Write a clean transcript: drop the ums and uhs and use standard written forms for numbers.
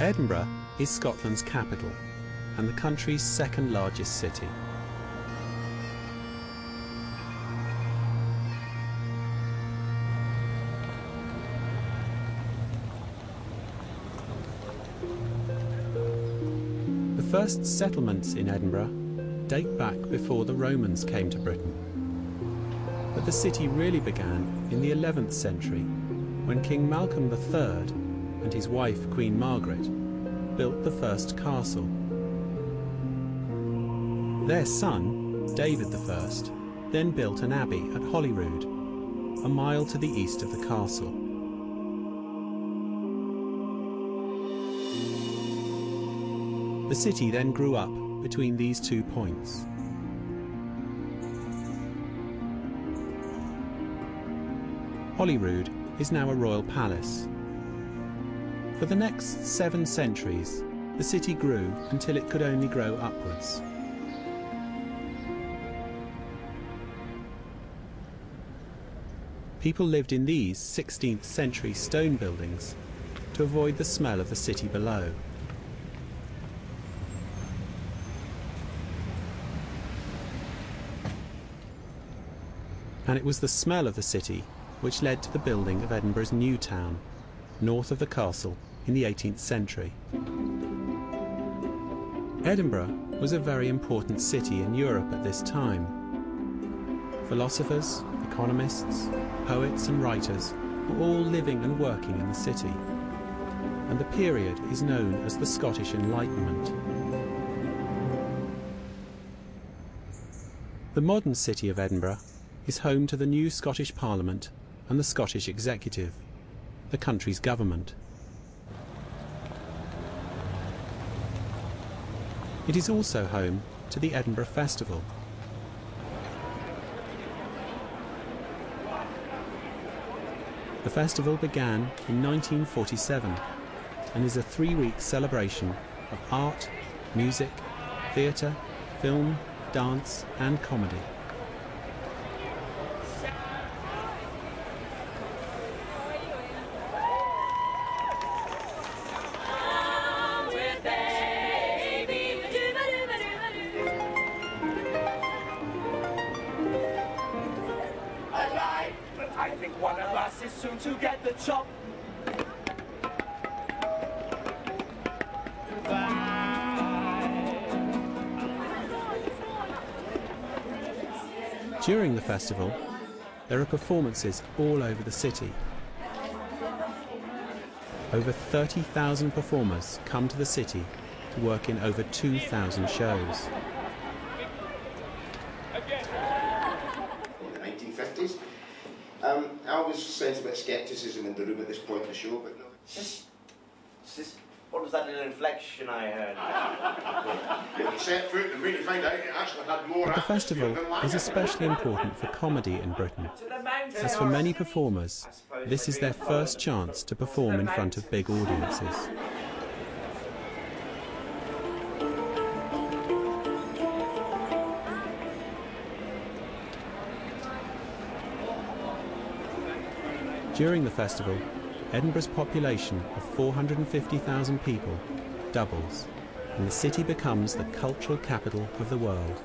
Edinburgh is Scotland's capital and the country's second largest city. The first settlements in Edinburgh date back before the Romans came to Britain. But the city really began in the 11th century when King Malcolm III and his wife Queen Margaret built the first castle. Their son, David I, then built an abbey at Holyrood, a mile to the east of the castle. The city then grew up between these 2 points. Holyrood is now a royal palace. For the next 7 centuries, the city grew until it could only grow upwards. People lived in these 16th century stone buildings to avoid the smell of the city below. And it was the smell of the city which led to the building of Edinburgh's new town, north of the castle in the 18th century. Edinburgh was a very important city in Europe at this time. Philosophers, economists, poets and writers were all living and working in the city, and the period is known as the Scottish Enlightenment. The modern city of Edinburgh is home to the new Scottish Parliament and the Scottish Executive, the country's government. It is also home to the Edinburgh Festival. The festival began in 1947 and is a 3-week celebration of art, music, theatre, film, dance and comedy. I think one of us is soon to get the chop. During the festival, there are performances all over the city. Over 30,000 performers come to the city to work in over 2,000 shows. In the 1950s. I always sense a bit of scepticism in the room at this point in the show, but no. What was that little inflection I heard? You set foot and really find out it actually had more. But the festival is especially important for comedy in Britain, as for many performers, this is their first chance to perform in front of big audiences. During the festival, Edinburgh's population of 450,000 people doubles, and the city becomes the cultural capital of the world.